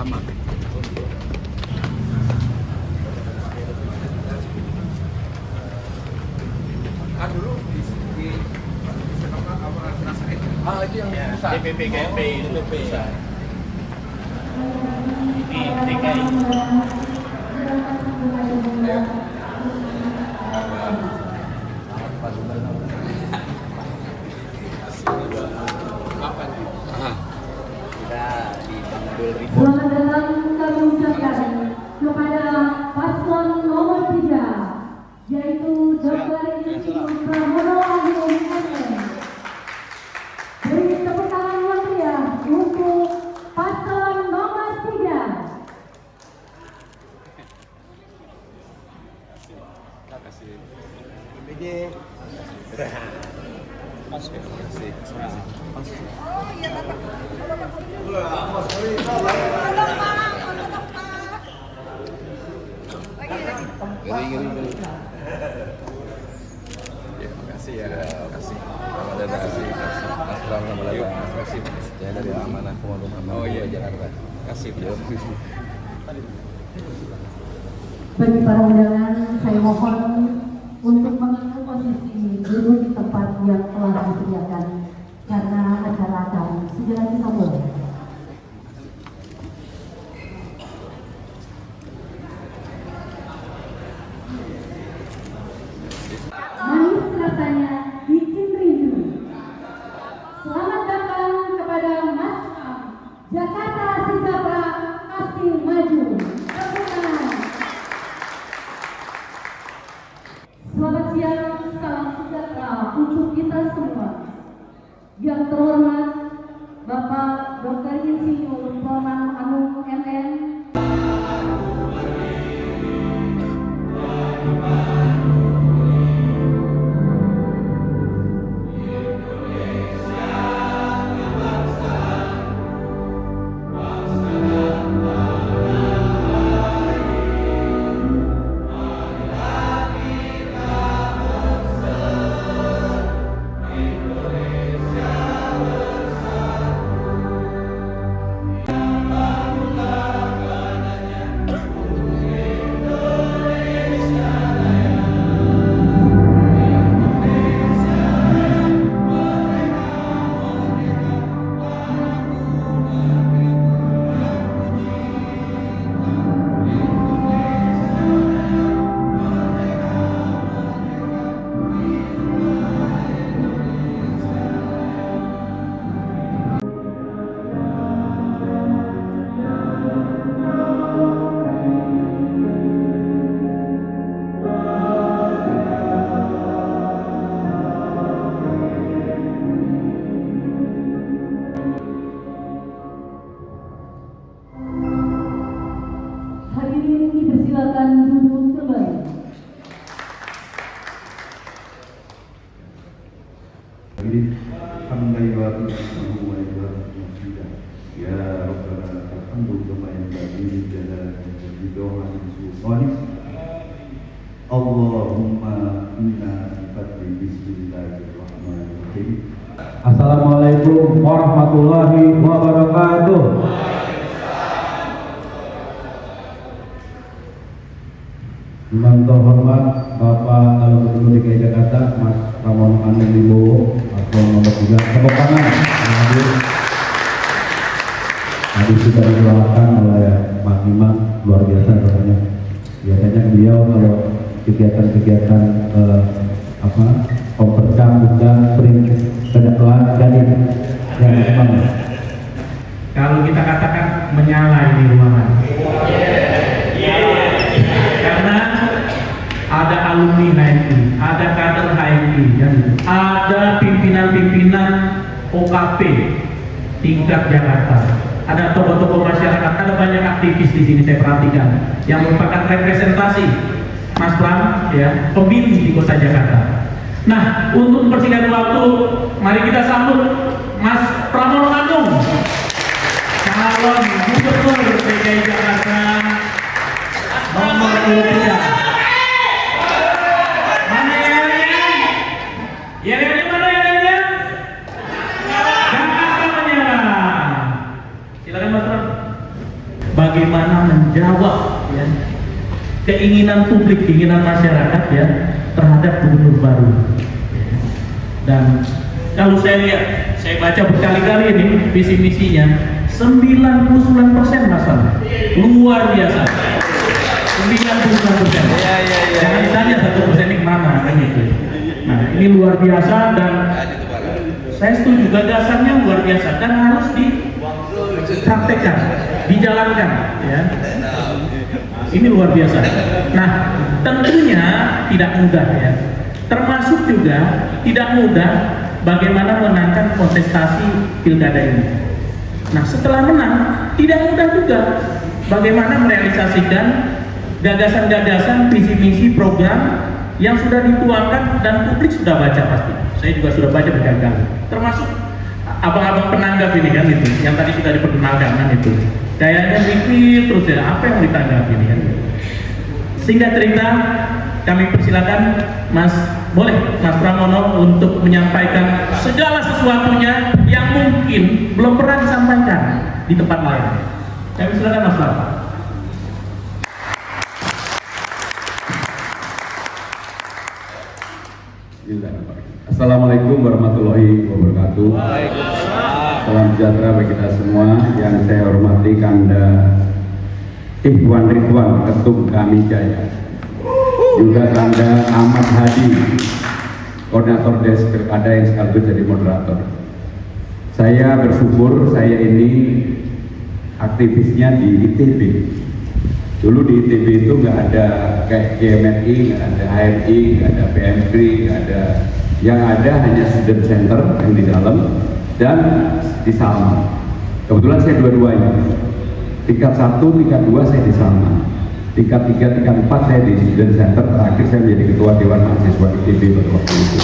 sama. Dulu di kamu rasain. Itu yang pusat. DPP KMP itu pusat. Ini DKI. Selamat datang kami ucapkan kepada paslon nomor 3, yaitu Dr. Insinyur Pramono Anung MM. Beri tepuk tangan yang meriah untuk paslon nomor 3. Terima kasih. Gini. Ya, makasih ya. Makasih. Mas Bram sama Lala. Makasih. Saya dari Amanah Pemadam Jakarta. Makasih. Bagi para undangan, saya mohon untuk mengambil posisi duduk di tempat yang telah disediakan karena acara akan segera kita mulai. Manis rasanya bikin rindu. Selamat datang kepada Mas Am. Jakarta Sejahtera pasti maju. Tepuk tangan. Selamat siang, salam sejahtera untuk kita semua. Yang terhormat Bapak Dr. Insinyur Pramono Anung MM. Hadirin dipersilakan duduk kembali. Alhamdulillah ya Rabbana alhamdulillah yang jalal sultanik Allahumma inna bi bismillahirrahmanirrahim. Assalamualaikum warahmatullahi wabarakatuh. Yang terhormat Bapak Calon Gubernur DKI Jakarta Mas Pramono Anung Wibowo atau nomor 3, tepuk tangan. Tadi sudah didoakan oleh Pak Imam, luar biasa rasanya. Biasanya beliau kalau kegiatan-kegiatan kompercam dan sprint kedepan jadi yang memang kalau kita katakan menyala ini ruangan. Karena ada alumni HMI, ada kader HMI, ada pimpinan-pimpinan OKP tingkat Jakarta, ada tokoh-tokoh masyarakat, ada banyak aktivis di sini saya perhatikan yang merupakan representasi Mas Pram, ya, pemilih di Kota Jakarta. Nah, untuk mempersingkat waktu, mari kita sambut Mas Pramono Anung, calon Gubernur DKI Jakarta nomor 3. Mana yang yel-yelnya mana yel-yelnya? Jakarta menyala. Silakan Mas Pram. bagaimana menjawab ya keinginan publik, keinginan masyarakat ya terhadap gubernur baru. Dan kalau saya lihat, saya baca berkali-kali ini visi misinya 99% masalah luar biasa. 99%. Jangan ditanya 1% ini mana kan itu. Nah ini luar biasa dan saya setuju gagasannya luar biasa dan harus dipraktekkan, dijalankan ya. Ini luar biasa. Nah tentunya tidak mudah ya. Termasuk juga tidak mudah bagaimana menangkan kontestasi pilkada ini. Nah setelah menang tidak mudah juga bagaimana merealisasikan gagasan-gagasan, visi-misi program yang sudah dituangkan dan publik sudah baca pasti. Saya juga sudah baca berkali-kali. Termasuk abang-abang penanggap ini kan itu, yang tadi sudah diperkenalkan kan itu. Kayaknya mikir terus ya apa yang ditanggapi ini kan. Singkat cerita, kami persilakan Mas Pramono untuk menyampaikan segala sesuatunya yang mungkin belum pernah disampaikan di tempat lain. Kami silakan Mas Pramono. Assalamualaikum warahmatullahi wabarakatuh. Salam sejahtera bagi kita semua. Yang saya hormati Kanda Ikhwan Ridwan, Ketum Kami Jaya, juga Kanda Ahmad Hadi, Koordinator Des Pilkada yang sekaligus jadi moderator. Saya bersyukur saya ini aktivisnya di ITB. Dulu di ITB itu nggak ada kayak GMRI, nggak ada HRI, nggak ada PMKRI, nggak ada. Yang ada hanya student center yang di dalam dan di Salman. Kebetulan saya dua-duanya. Tingkat 1, tingkat 2 saya di Salman. Tingkat 3, tingkat 4 saya di student center. Terakhir saya menjadi ketua Dewan Mahasiswa ITB pada waktu itu.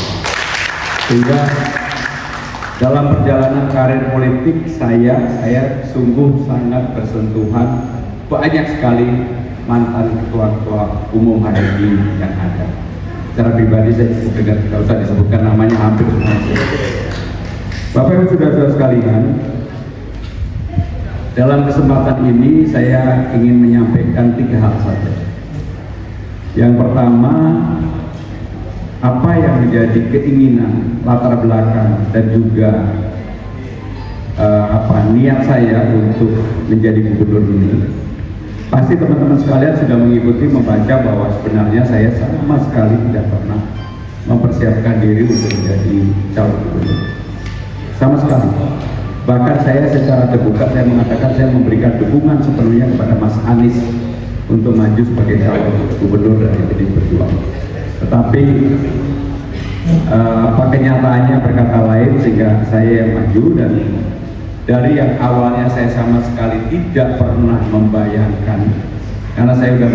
Sehingga dalam perjalanan karir politik saya sungguh sangat bersentuhan banyak sekali mantan ketua-ketua umum HRI yang ada. Secara pribadi saya tidak usah disebutkan namanya, hampir semua. Bapak Ibu saudara-saudara sekalian, dalam kesempatan ini saya ingin menyampaikan 3 hal saja. Yang pertama, apa yang menjadi keinginan, latar belakang dan juga niat saya untuk menjadi gubernur ini. Pasti teman-teman sekalian sudah mengikuti membaca bahwa sebenarnya saya sama sekali tidak pernah mempersiapkan diri untuk menjadi calon gubernur. Sama sekali. Bahkan saya secara terbuka saya mengatakan saya memberikan dukungan sepenuhnya kepada Mas Anies untuk maju sebagai calon gubernur dari PDI Perjuangan. Tetapi kenyataannya berkata lain sehingga saya yang maju, dan dari yang awalnya saya sama sekali tidak pernah membayangkan, karena saya sudah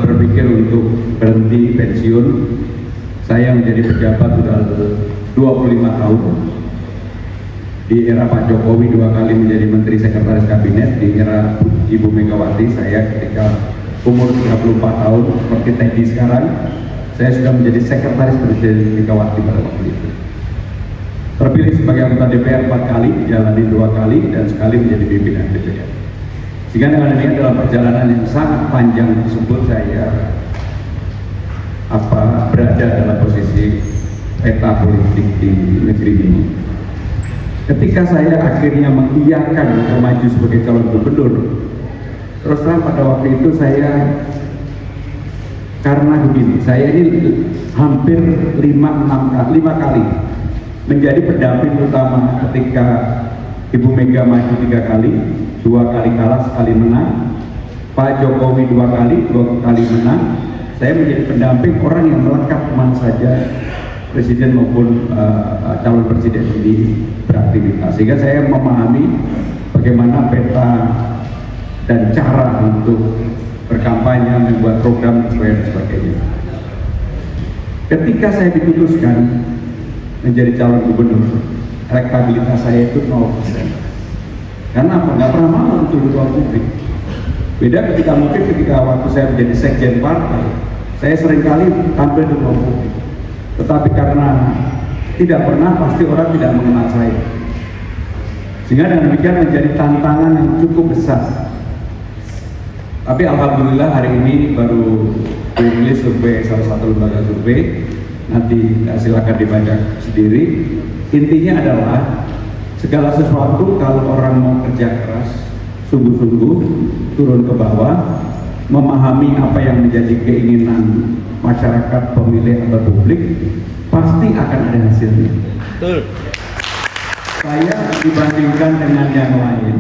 berpikir untuk berhenti pensiun. Saya menjadi pejabat sudah 25 tahun. Di era Pak Jokowi 2 kali menjadi Menteri Sekretaris Kabinet. Di era Ibu Megawati saya ketika umur 34 tahun seperti Teddy sekarang, saya sudah menjadi Sekretaris Presiden Megawati pada waktu itu. Terpilih sebagai anggota DPR 4 kali, dijalani 2 kali, dan sekali menjadi pimpinan DPR. Sehingga dengan demikian dalam perjalanan yang sangat panjang tersebut saya berada dalam posisi peta politik di negeri ini. Ketika saya akhirnya mengiyakan untuk maju sebagai calon gubernur, terus terang pada waktu itu saya, karena begini, saya ini hampir 5 kali menjadi pendamping utama ketika Ibu Mega maju 3 kali, 2 kali kalah, sekali menang. Pak Jokowi 2 kali menang. Saya menjadi pendamping orang yang melekat kemana saja presiden maupun calon presiden ini beraktivitas. Sehingga saya memahami bagaimana peta dan cara untuk berkampanye, membuat program dan sebagainya. Ketika saya diputuskan menjadi calon gubernur, elektabilitas saya itu 0%. Karena apa? Nggak pernah mau untuk ruang publik. Beda ketika waktu saya menjadi sekjen partai, saya seringkali tampil di ruang publik. Tetapi karena tidak pernah, pasti orang tidak mengenal saya. Sehingga dengan demikian menjadi tantangan yang cukup besar Tapi alhamdulillah hari ini baru rilis survei salah satu lembaga survei. Nanti silakan dibaca sendiri. Intinya adalah segala sesuatu kalau orang mau kerja keras, sungguh-sungguh turun ke bawah, memahami apa yang menjadi keinginan masyarakat, pemilih atau publik, pasti akan ada hasilnya. Betul. Saya dibandingkan dengan yang lain,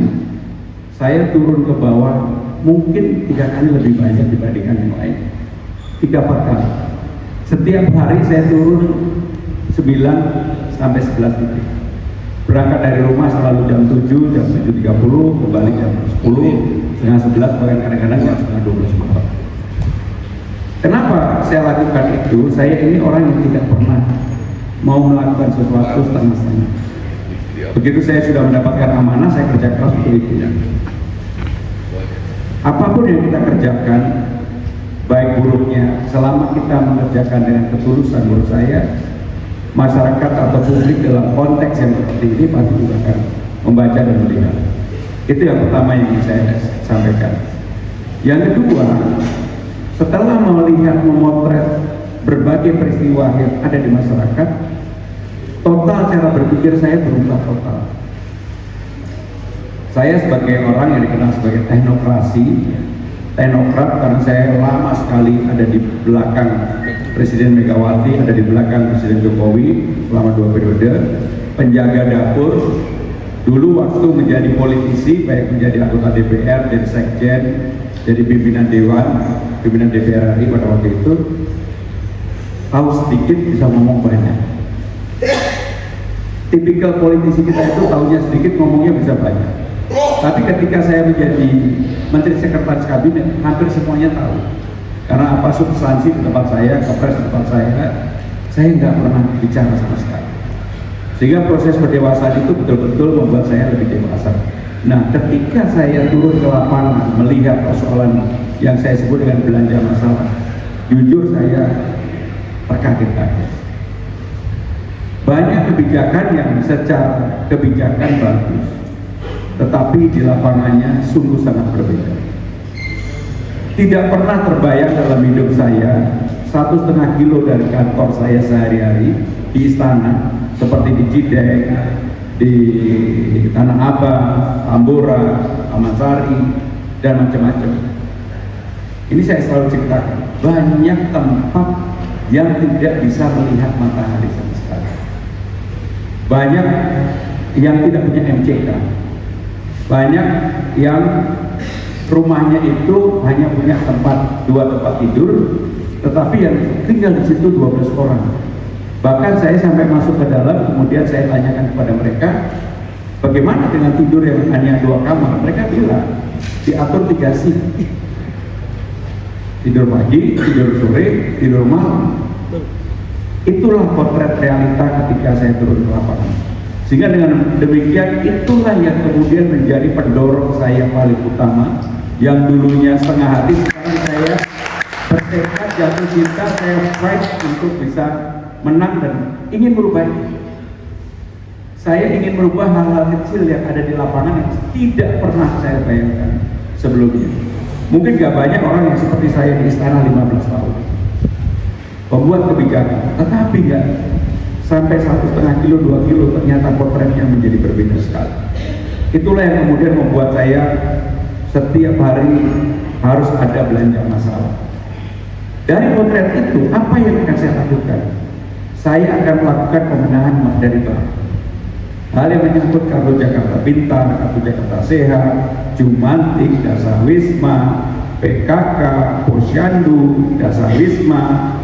saya turun ke bawah mungkin 3 kali lebih banyak dibandingkan yang lain. 3-4 kali. Setiap hari saya turun 9 sampai 11 titik. Berangkat dari rumah selalu jam 7, jam 7.30, kembali jam 10, setengah 11, bahkan kadang-kadang jam setengah 12 malam. Kenapa saya lakukan itu? Saya ini orang yang tidak pernah mau melakukan sesuatu setengah-setengah. Begitu saya sudah mendapatkan amanah, saya kerja keras untuk itu. Apapun yang kita kerjakan, baik buruknya, selama kita mengerjakan dengan ketulusan, menurut saya masyarakat atau publik dalam konteks yang seperti ini pasti juga akan membaca dan melihat. Itu yang pertama yang ingin saya sampaikan. Yang kedua, setelah melihat, memotret berbagai peristiwa yang ada di masyarakat, total cara berpikir saya berubah total. Saya sebagai orang yang dikenal sebagai teknokrat karena saya lama sekali ada di belakang Presiden Megawati, ada di belakang Presiden Jokowi selama 2 periode, penjaga dapur. Dulu waktu menjadi politisi, baik menjadi anggota DPR, jadi sekjen, jadi pimpinan dewan, pimpinan DPR RI pada waktu itu, tahu sedikit bisa ngomong banyak. Tipikal politisi kita itu tahunya sedikit, ngomongnya bisa banyak. Tapi ketika saya menjadi Menteri Sekretaris Kabinet, hampir semuanya tahu. Karena apa, substansi di tempat saya, kepres di tempat saya nggak pernah bicara sama sekali. Sehingga proses pendewasaan itu betul-betul membuat saya lebih dewasa. Nah, ketika saya turun ke lapangan melihat persoalan yang saya sebut dengan belanja masalah, jujur saya terkaget-kaget. Banyak kebijakan yang secara kebijakan bagus, tetapi di lapangannya sungguh sangat berbeda. Tidak pernah terbayang dalam hidup saya 1,5 kilo dari kantor saya sehari-hari di istana, seperti di Cideng, di Tanah Abang, Tambora, Taman Sari, dan macam-macam. Ini saya selalu ceritakan, banyak tempat yang tidak bisa melihat matahari sama sekali. Banyak yang tidak punya MCK. Banyak yang rumahnya itu hanya punya 2 tempat tidur, tetapi yang tinggal di situ 12 orang. Bahkan saya sampai masuk ke dalam, kemudian saya tanyakan kepada mereka, bagaimana dengan tidur yang hanya 2 kamar? Mereka bilang diatur 3 shift, tidur pagi, tidur sore, tidur malam. Itulah potret realita ketika saya turun ke lapangan. Sehingga dengan demikian itulah yang kemudian menjadi pendorong saya paling utama, yang dulunya setengah hati, sekarang saya bertekad, jatuh cinta, saya fight untuk bisa menang dan ingin merubah. Saya ingin merubah hal-hal kecil yang ada di lapangan yang tidak pernah saya bayangkan sebelumnya. Mungkin gak banyak orang yang seperti saya di istana 15 tahun pembuat kebijakan, tetapi gak sampai 1,5 kilo, 2 kilo, ternyata potretnya menjadi berbeda sekali. Itulah yang kemudian membuat saya setiap hari harus ada belanja masalah. Dari potret itu, apa yang akan saya lakukan? Saya akan melakukan pembenahan dari bawah. Hal yang menyangkut kartu Jakarta Pintar, kartu Jakarta Sehat, Jumantik, Dasar Wisma, PKK, Posyandu, Dasar Wisma,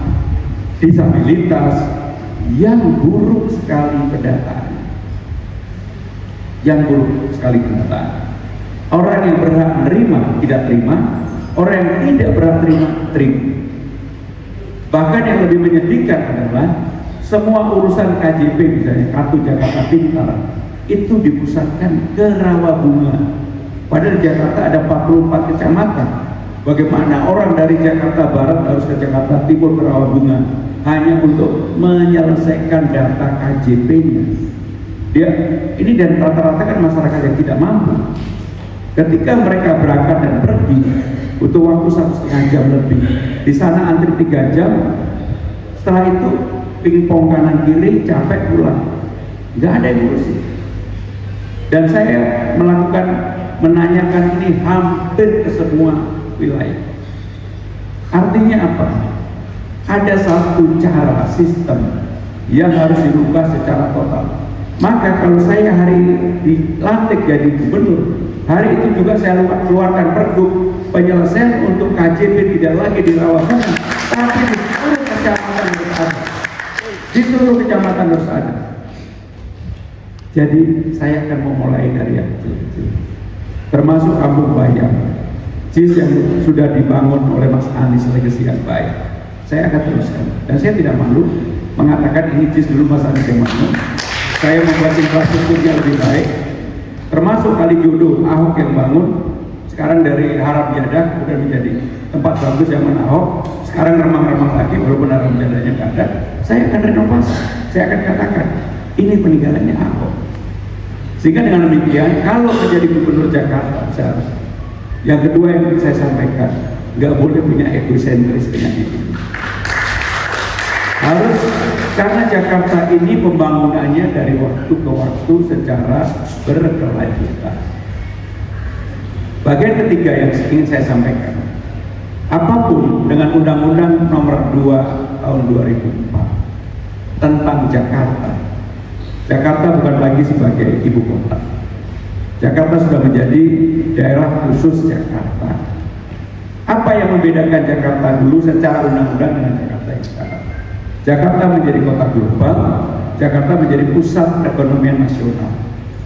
disabilitas, yang buruk sekali pendataan. Yang buruk sekali pendataan. Orang yang berhak menerima tidak terima, orang yang tidak berhak terima. Bahkan yang lebih menyedihkan adalah semua urusan KJP, misalnya kartu Jakarta Pintar, itu dipusatkan ke Rawabunga. Padahal di Jakarta ada 44 kecamatan. Bagaimana orang dari Jakarta Barat harus ke Jakarta Timur ke Rawabunga hanya untuk menyelesaikan data KJP-nya. Ini dan rata-rata kan masyarakat yang tidak mampu. Ketika mereka berangkat dan pergi untuk butuh waktu 1,5 jam lebih. Di sana antri 3 jam. Setelah itu pingpong kanan kiri, capek pulang. Nggak ada yang ngurusin. Dan saya menanyakan ini hampir ke semua wilayah. Artinya apa? Ada satu cara sistem yang harus dirubah secara total. Maka kalau saya hari ini dilantik jadi gubernur, hari itu juga saya keluarkan pergub penyelesaian untuk KJP tidak lagi di Rawamangun, tapi di seluruh kecamatan harus ada. Di seluruh kecamatan harus ada. Jadi saya akan memulai dari yang kecil-kecil, termasuk Kampung Bayam, JIS yang sudah dibangun oleh Mas Anies legasi yang baik. Saya akan teruskan, dan saya tidak malu mengatakan ini JIS dulu Mas Anies yang bangun. Saya membuat infrastrukturnya lebih baik, termasuk Kali Jodoh Ahok yang bangun. Sekarang dari Harap Jadah sudah menjadi tempat bagus zaman Ahok. Sekarang remang-remang lagi, walaupun Harap Jadahnya nggak ada. Saya akan renovasi, saya akan katakan ini peninggalannya Ahok. Sehingga dengan demikian, kalau menjadi gubernur Jakarta, yang kedua yang saya sampaikan, nggak boleh punya egosentris dengan itu. Harus, karena Jakarta ini pembangunannya dari waktu ke waktu secara berkelanjutan. Bagian ketiga yang ingin saya sampaikan, apapun dengan Undang-Undang Nomor 2 Tahun 2004 tentang Jakarta, Jakarta bukan lagi sebagai ibu kota. Jakarta sudah menjadi daerah khusus Jakarta. Apa yang membedakan Jakarta dulu secara undang-undang dengan Jakarta yang sekarang? Jakarta menjadi kota global, Jakarta menjadi pusat perekonomian nasional.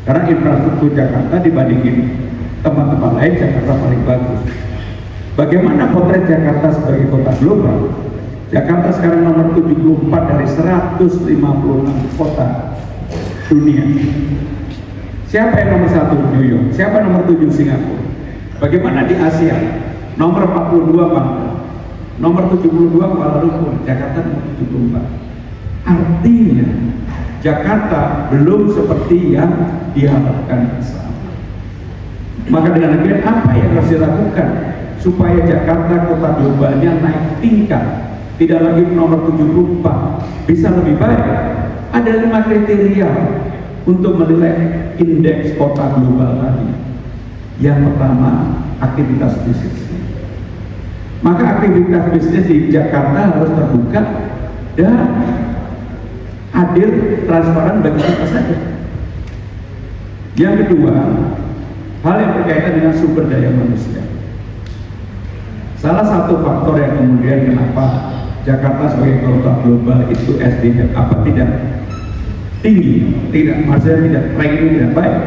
Karena infrastruktur Jakarta dibandingin tempat-tempat lain, Jakarta paling bagus. Bagaimana potret Jakarta sebagai kota global? Jakarta sekarang nomor 74 dari 156 kota dunia. Siapa yang nomor 1? New York. Siapa nomor 7? Singapura. Bagaimana di Asia? Nomor 42 Bangkok. Nomor 72 Kuala Lumpur, Jakarta nomor 74. Artinya Jakarta belum seperti yang diharapkan bersama. Maka dengan demikian apa yang harus dilakukan supaya Jakarta kota globalnya naik tingkat, tidak lagi nomor 74, bisa lebih baik? Ada 5 kriteria untuk menilai indeks kota global tadi. Yang pertama, aktivitas bisnis. Maka aktivitas bisnis di Jakarta harus terbuka dan adil, transparan bagi kita saja. Yang kedua, hal yang berkaitan dengan sumber daya manusia. Salah satu faktor yang kemudian kenapa Jakarta sebagai kota global itu SDM tidak tinggi, maksudnya tidak ranking tidak baik,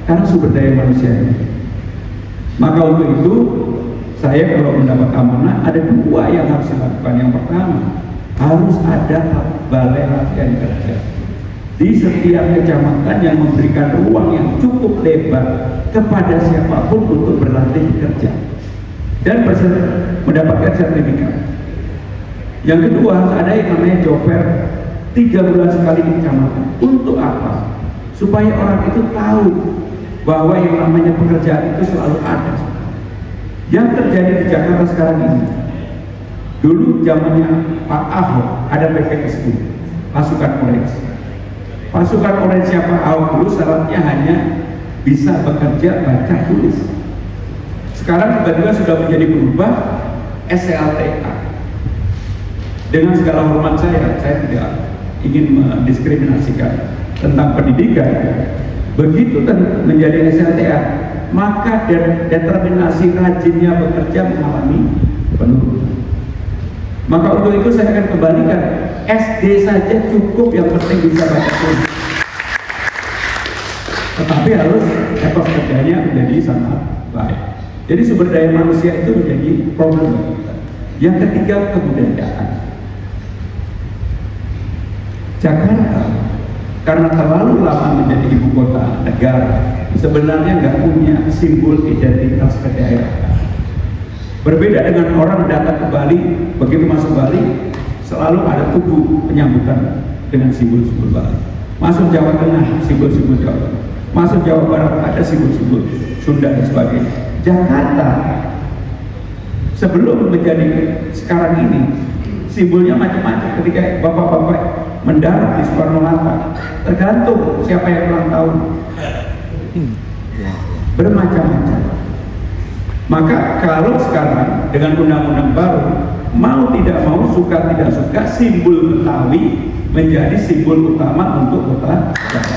karena sumber daya manusianya. Maka untuk itu saya kalau mendapat amanah ada 2 yang harus dilakukan. Yang pertama, harus ada balai latihan kerja di setiap kecamatan yang memberikan ruang yang cukup lebar kepada siapapun untuk berlatih kerja dan mendapatkan sertifikat. Yang kedua, harus ada yang namanya job fair 3 bulan sekali di kecamatan. Untuk apa? Supaya orang itu tahu bahwa yang namanya pekerjaan itu selalu ada. Yang terjadi di Jakarta sekarang ini, dulu zamannya Pak Ahok ada PPSU, pasukan orange. Pasukan orange siapa Ahok dulu syaratnya hanya bisa bekerja, baca, tulis. Sekarang tiba-tiba sudah menjadi berubah SLTA. Dengan segala hormat saya tidak ingin mendiskriminasikan tentang pendidikan. Begitu menjadi SLTA, maka determinasi rajinnya bekerja mengalami penurunan. Maka untuk itu saya akan kembalikan, SD saja cukup, yang penting bisa baca tulis. Tetapi harus etos kerjanya menjadi sangat baik. Jadi sumber daya manusia itu menjadi problem kita. Yang ketiga, kebudayaan. Jakarta karena terlalu lama menjadi ibu kota negara, sebenarnya nggak punya simbol identitas kedaerahan. Berbeda dengan orang datang ke Bali, begitu masuk Bali selalu ada tugu penyambutan dengan simbol-simbol Bali. Masuk Jawa Tengah, simbol-simbol Jawa Tengah. Masuk Jawa Barat ada simbol-simbol Sunda dan sebagainya. Jakarta Sebelum menjadi sekarang ini, simbolnya macam-macam. Ketika bapak-bapak mendarat di Soekarno-Hatta, tergantung siapa yang ulang tahun, bermacam-macam. Maka kalau sekarang dengan undang-undang baru, mau tidak mau, suka tidak suka, simbol Betawi menjadi simbol utama untuk kota Jakarta.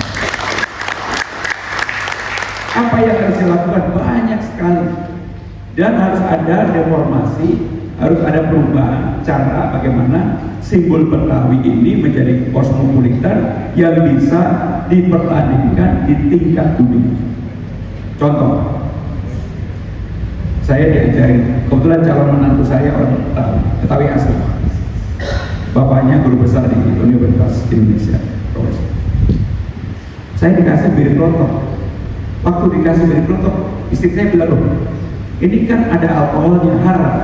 Apa yang harus dilakukan? Banyak sekali. Dan harus ada reformasi, harus ada perubahan cara bagaimana simbol Betawi ini menjadi kosmopolitan yang bisa dipertandingkan di tingkat dunia. Contoh, saya diajarin, kebetulan calon menantu saya orang Betawi asli, bapaknya guru besar di Universitas Indonesia, profesor. Saya dikasih bir klotok. Waktu dikasih bir klotok, istri saya bilang, loh, ini kan ada alkoholnya, haram.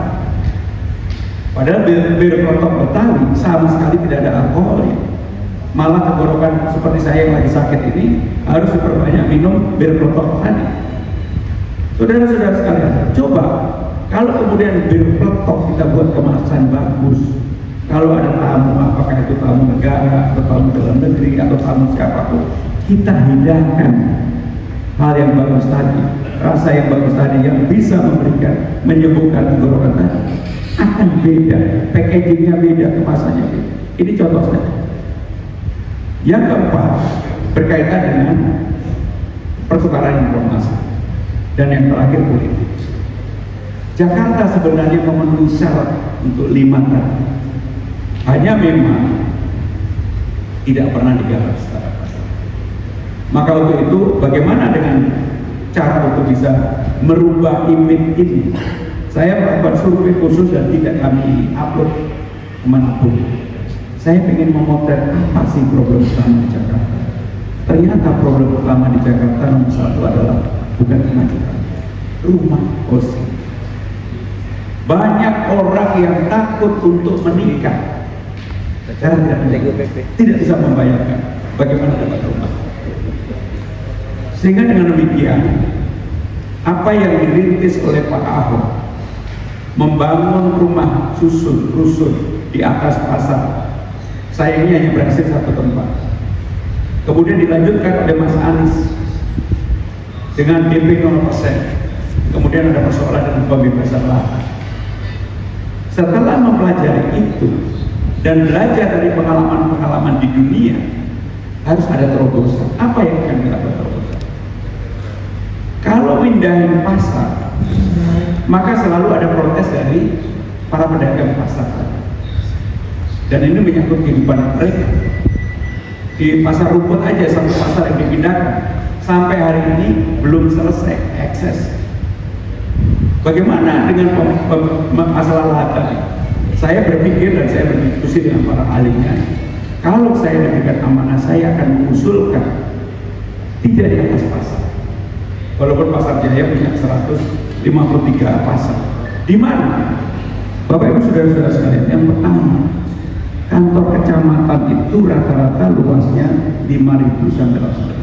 Padahal bir klotok Betawi sama sekali tidak ada alkoholnya. Malah tenggorokan seperti saya yang lagi sakit ini harus diperbanyak minum bir klotok tadi. Saudara-saudara sekalian, coba kalau kemudian bir klotok kita buat kemasan bagus, kalau ada tamu, apakah itu tamu negara atau tamu dalam negeri atau tamu siapapun, kita hidangkan hal yang bagus tadi, rasa yang bagus tadi yang bisa memberikan, menyembuhkan tenggorokan tadi, akan beda, packagingnya beda, kemasannya beda. Ini contoh saja. Yang keempat, berkaitan dengan pertukaran informasi. Dan yang terakhir, politik. Jakarta sebenarnya memenuhi syarat untuk 5 tadi. Hanya memang tidak pernah digarap secara pasar. Maka untuk itu, bagaimana dengan cara untuk bisa merubah image ini? Saya melakukan survei khusus dan tidak kami upload kemanapun. Saya ingin memotret apa sih problem utama di Jakarta. Ternyata problem utama di Jakarta nomor 1 adalah bukan kemacetan, rumah kosong. Banyak orang yang takut untuk menikah karena tidak bisa membayarkan bagaimana dapat rumah. Sehingga dengan demikian, apa yang dirintis oleh Pak Ahok, membangun rumah rusun di atas pasar, sayangnya hanya berhasil 1 tempat. Kemudian dilanjutkan oleh Mas Anies dengan DP 0%. Kemudian ada persoalan dengan pembebasan lahan. Setelah mempelajari itu dan belajar dari pengalaman-pengalaman di dunia, harus ada terobosan. Apa yang akan dilakukan terobosan? Kalau pindahin pasar, maka selalu ada protes dari para pedagang pasar. Dan ini menyangkut kehidupan mereka. Di pasar rumput aja, satu pasar yang dipindahkan sampai hari ini belum selesai akses. Bagaimana dengan masalah lahan tadi? Saya berpikir dan saya berdiskusi dengan para ahlinya. Kalau saya diberikan amanah, saya akan mengusulkan tidak di atas pasar. Walaupun Pasar Jaya punya 153 pasar. Di mana? Bapak Ibu saudara-saudara sekalian, yang pertama, kantor kecamatan itu rata-rata luasnya 5.000 sampai 8.000.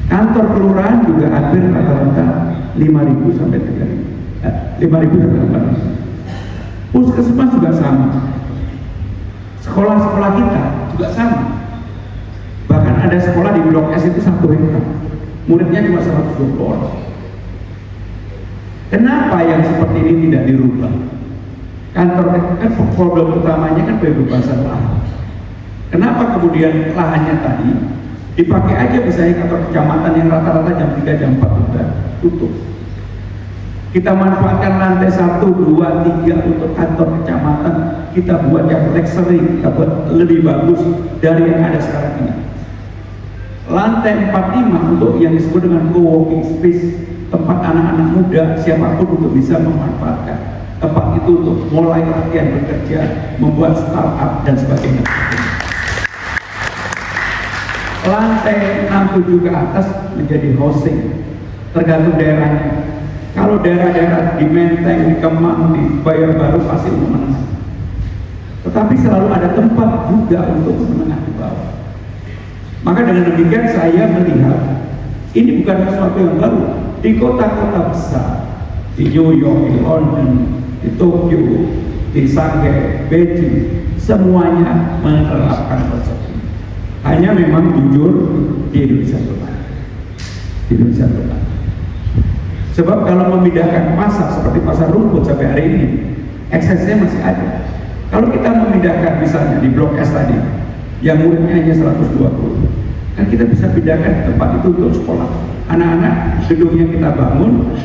Kantor kelurahan juga hampir rata-rata 5.000 sampai 3.000. 5.000 sampai 8.000. Puskesmas juga sama. Sekolah-sekolah kita juga sama. Bahkan ada sekolah di Blok S itu 1 hektar. Muridnya cuma 120 orang. Kenapa yang seperti ini tidak dirubah? Kantor kan problem utamanya kan pembebasan lahan. Kenapa kemudian lahannya tadi dipakai aja misalnya kantor kecamatan yang rata-rata jam 3 jam 4 sudah tutup. Kita manfaatkan lantai 1, 2, 3 untuk kantor kecamatan. Kita buat yang luxury, kita buat lebih bagus dari yang ada sekarang ini. Lantai 4-5 untuk yang disebut dengan co-working space, tempat anak-anak muda siapapun untuk bisa memanfaatkan tempat itu untuk mulai latihan bekerja, membuat startup dan sebagainya. Lantai 6-7 ke atas menjadi housing, tergantung daerahnya. Kalau daerah-daerah di Menteng, di Kemang, di Bayar Baru pasti menengah. Tetapi selalu ada tempat juga untuk menengah di bawah. Maka dengan demikian saya melihat ini bukan sesuatu yang baru. Di kota-kota besar di New York, di London, di Tokyo, di Shanghai, Beijing, semuanya menerapkan konsep ini. Hanya memang jujur di Indonesia belum. Di Indonesia belum. Sebab kalau memindahkan pasar seperti pasar rumput sampai hari ini, eksesnya masih ada. Kalau kita memindahkan misalnya di Blok S tadi, yang muridnya hanya 120, kan kita bisa pindahkan tempat itu untuk sekolah. Anak-anak gedungnya kita bangun,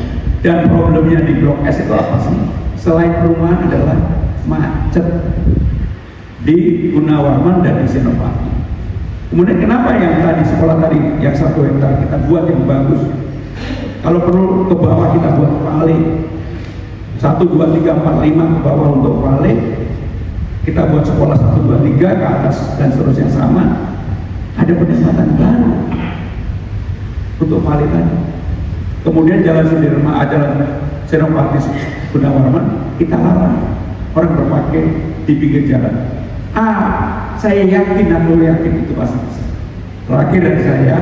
dan problemnya di Blok S itu apa sih? Selain perumahan adalah macet di Gunawarman dan di Senopati. Kemudian kenapa yang tadi sekolah tadi yang 1 hektar kita buat yang bagus? Kalau perlu ke bawah kita buat vale 1, 2, 3, 4, 5 ke bawah untuk vale. Kita buat sekolah 1, 2, 3 ke atas dan seterusnya sama. Ada pendapatan baru untuk vale tadi. Kemudian jalan Sudirman, jalan Senopati Gunawarman kita larang orang berpakai di pinggir jalan. Saya yakin, aku yakin itu pasti bisa. Terakhir dari saya,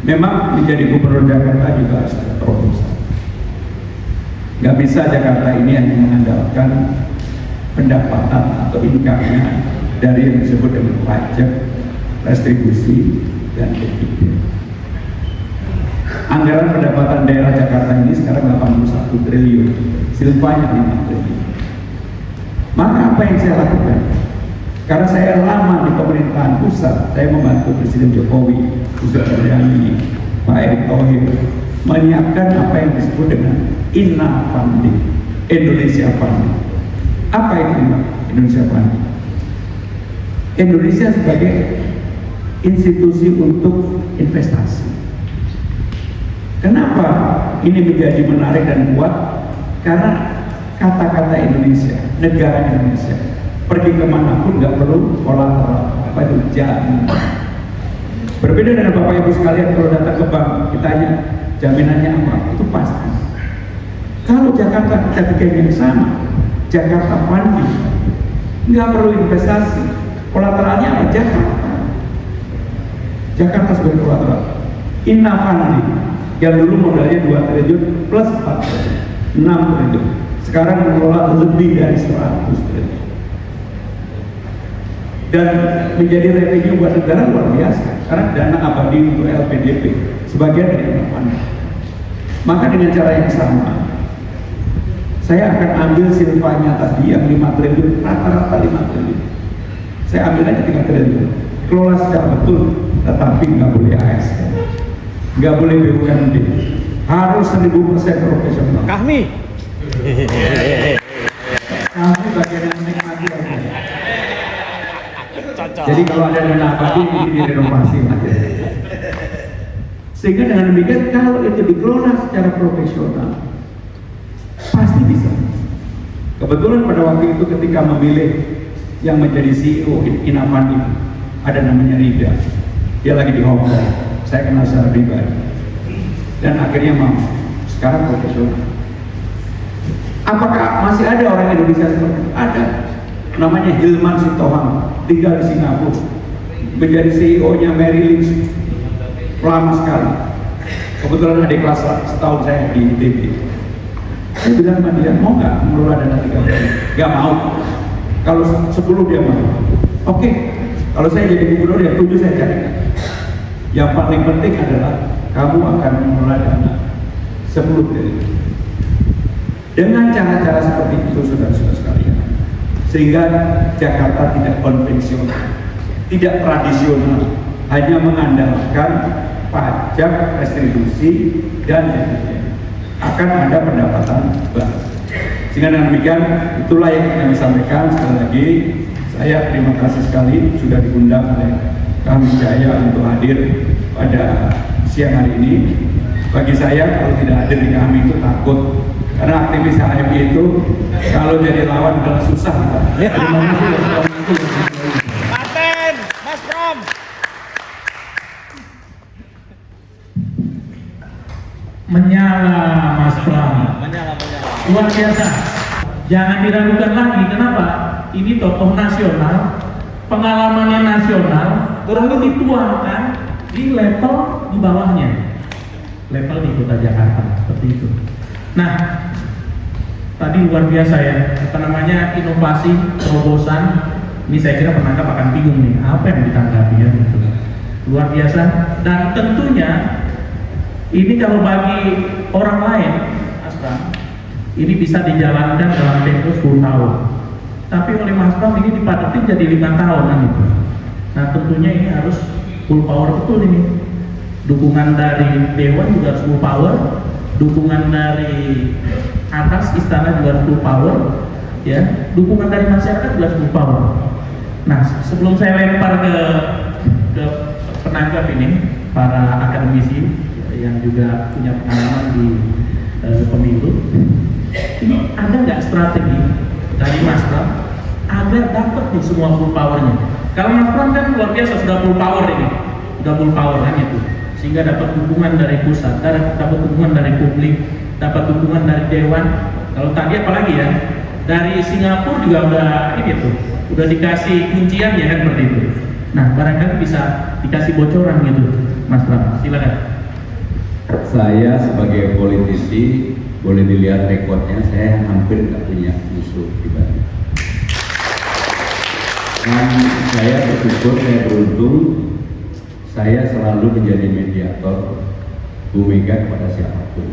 memang menjadi gubernur Jakarta juga harus ada terobosan. Gak bisa Jakarta ini hanya mengandalkan pendapatan atau income-nya dari yang disebut dengan pajak, restribusi, dan dividen. Anggaran pendapatan daerah Jakarta ini sekarang 81 triliun, silvanya 5 triliun. Maka apa yang saya lakukan? Karena saya lama di pemerintahan pusat, saya membantu Presiden Jokowi, Gus Yahya, Pak Erick Thohir, menyiapkan apa yang disebut dengan INA Funding, Indonesia Funding. Apa itu Indonesia Funding? Indonesia sebagai institusi untuk investasi. Kenapa ini menjadi menarik dan kuat? Karena kata-kata Indonesia, negara Indonesia, pergi kemanapun nggak perlu kolateral, apa itu jaminan. Berbeda dengan Bapak Ibu sekalian, kalau datang ke bank, ditanya jaminannya apa, itu pasti. Kalau Jakarta kita bikin yang sama, Jakarta Funding, nggak perlu investasi, kolateralnya apa? Jakarta sebagai kolateral. INA Funding, yang dulu modalnya 2 triliun plus 4 triliun, 6 triliun. Sekarang mengelola lebih dari 100 triliun. Dan menjadi revenue buat negara luar biasa, karena dana abadi untuk LPDP sebagian dari INA Funding. Maka dengan cara yang sama, saya akan ambil silvanya tadi yang 5 triliun, rata-rata 5 triliun. Saya ambil aja 3 triliun, kelola secara betul, tetapi nggak boleh ASN, nggak boleh BUMD, harus 1000% profesional. Kami bagian yang menikmati aja. Jadi kalau ada dana abadi ini direnovasi aja. Sehingga dengan demikian kalau itu dikelola secara profesional pasti bisa. Kebetulan pada waktu itu ketika memilih yang menjadi CEO INA Funding, ada namanya Rida. Dia lagi di Hong Kong. Saya kenal secara pribadi. Dan akhirnya mau. Sekarang profesional. Apakah masih ada orang Indonesia seperti itu? Ada. Namanya Hilman Sitohang, tinggal di Singapura, menjadi CEO-nya Merrill Lynch, lama sekali. Kebetulan adik kelas setahun saya di ITB. Saya bilang sama dia, mau nggak mengelola dana 3 triliun? Nggak mau. Kalau 10 dia mau. Oke. Kalau saya jadi gubernur ya 7 saya cari. Yang paling penting adalah kamu akan mengelola dana 10 triliun. Dengan cara-cara seperti itu, saudara-saudara sekalian, sehingga Jakarta tidak konvensional, tidak tradisional, hanya mengandalkan pajak, restribusi, dan dividen, akan ada pendapatan baru. Sehingga dengan demikian, itulah yang kami sampaikan. Sekali lagi, saya terima kasih sekali sudah diundang oleh kami Jaya untuk hadir pada siang hari ini. Bagi saya, kalau tidak hadir di kami itu takut. Karena aktivis HMI itu kalau jadi lawan adalah susah. Terima kasih. Paten, Mas Pram. Menyala Mas Pram. Menyala. Luar biasa. Jangan diragukan lagi. Kenapa? Ini tokoh nasional, pengalamannya nasional, lalu dituangkan di level di bawahnya, level di Kota Jakarta, seperti itu. Nah, tadi luar biasa ya, inovasi, terobosan. Ini saya kira penangkap akan bingung nih, apa yang ditanggapi ya gitu. Luar biasa. Dan tentunya ini kalau bagi orang lain, Mas Pram, ini bisa dijalankan dalam tempo 10 tahun. Tapi oleh Mas Pram ini dipadatin jadi 5 tahun kan itu. Nah tentunya ini harus full power betul ini. Dukungan dari Dewan juga harus full power, dukungan dari atas istana juga harus full power, ya, dukungan dari masyarakat juga harus full power. Nah sebelum saya lempar ke penangkap ini, para akademisi yang juga punya pengalaman di pemilu, ini ada nggak strategi dari Mas Pram agar dapat nih semua full powernya? Kalau Mas Pram kan luar biasa, sudah full power ini, sudah full power kan itu, sehingga dapat dukungan dari pusat, dapat dukungan dari publik, dapat dukungan dari Dewan. Kalau tadi apalagi ya, dari Singapura juga udah ini tuh, udah dikasih kuncian ya kan seperti itu. Nah barangkali bisa dikasih bocoran gitu, Mas Pram, silakan. Saya sebagai politisi, boleh dilihat rekodnya, saya hampir nggak punya musuh pribadi. Dan saya bersyukur, saya beruntung, saya selalu menjadi mediator Bu Mega kepada siapapun,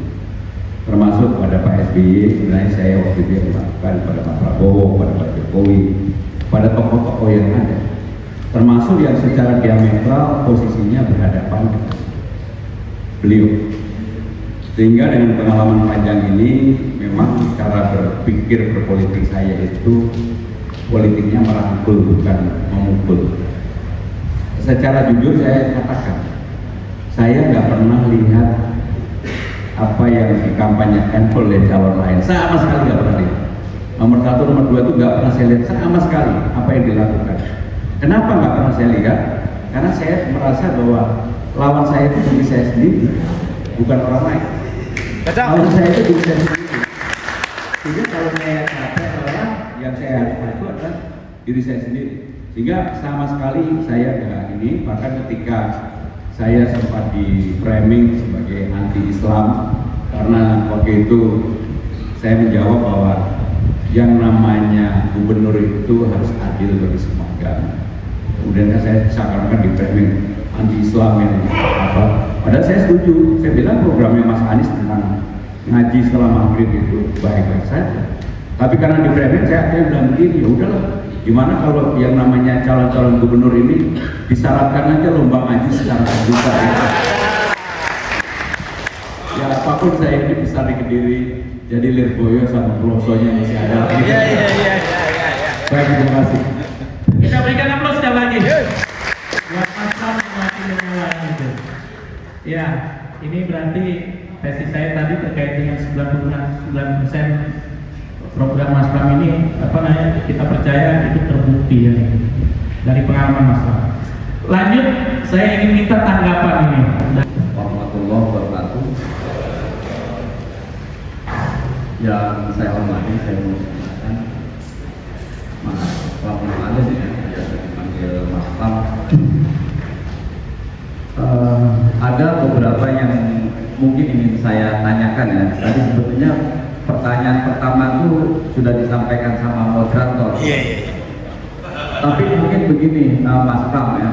termasuk pada Pak SBY. Sebenarnya saya waktu itu melakukan pada Pak Prabowo, pada Pak Jokowi, pada tokoh-tokoh yang ada, termasuk yang secara diametral posisinya berhadapan dengan beliau. Sehingga dengan pengalaman panjang ini, memang cara berpikir berpolitik saya itu politiknya merangkul bukan memukul. Secara jujur saya katakan, saya nggak pernah lihat apa yang dikampanyekan oleh calon lain, sama sekali nggak pernah lihat. Nomor 1, nomor 2 itu nggak pernah saya lihat sama sekali apa yang dilakukan. Kenapa nggak pernah saya lihat? Karena saya merasa bahwa lawan saya itu diri saya sendiri, bukan orang lain. Lawan saya itu diri saya sendiri. Sehingga kalau saya capek orang, yang saya harus itu adalah diri saya sendiri. Sehingga sama sekali saya nggak ini. Bahkan ketika saya sempat di framing sebagai anti-Islam, karena waktu itu saya menjawab bahwa yang namanya gubernur itu harus adil bagi semua agama. Kemudian saya seakan-akan di framing anti-Islam yang apa? Padahal saya setuju. Saya bilang programnya Mas Anies tentang ngaji setelah maghrib itu baik-baik saja. Tapi karena di framing saya akhirnya bilang begini, ya udahlah. Gimana kalau yang namanya calon-calon gubernur ini disyaratkan aja lomba ngaji secara terbuka? Ya apapun saya ini besar di Kediri, jadi Lirboyo sama Pelosonya masih ada. Iya. Baik, terima kasih. Kita berikan aplaus sekali lagi buat Mas Pram yang masih mengulang itu. Ya, ini berarti tesis saya tadi terkait dengan 99% program Mas Pram ini kita percaya itu terbukti ya dari pengalaman Mas Pram. Lanjut, saya ingin minta tanggapan ini. Warahmatullahi wabarakatuh. Yang saya hormati, saya mengucapkan Mas Pram ada ya, biasa dipanggil Mas Pram. Ada beberapa yang mungkin ingin saya tanyakan ya. Tadi sebetulnya pertanyaan pertama itu sudah disampaikan sama moderator. Tapi mungkin begini, Mas Pram ya.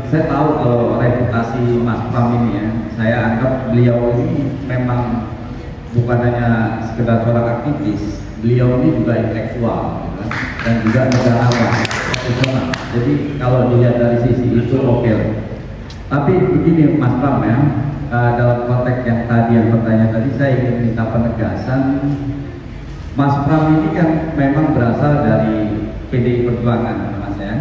Saya tahu kalau reputasi Mas Pram ini ya, saya anggap beliau ini memang bukan hanya sekedar seorang aktivis, beliau ini juga intelektual gitu, dan juga negarawan, profesional. Jadi kalau dilihat dari sisi itu oke. Tapi begini Mas Pram ya, dalam konteks yang tadi yang pertanyaan tadi, saya ingin minta penegasan. Mas Pram ini kan memang berasal dari PDI Perjuangan, Mas ya.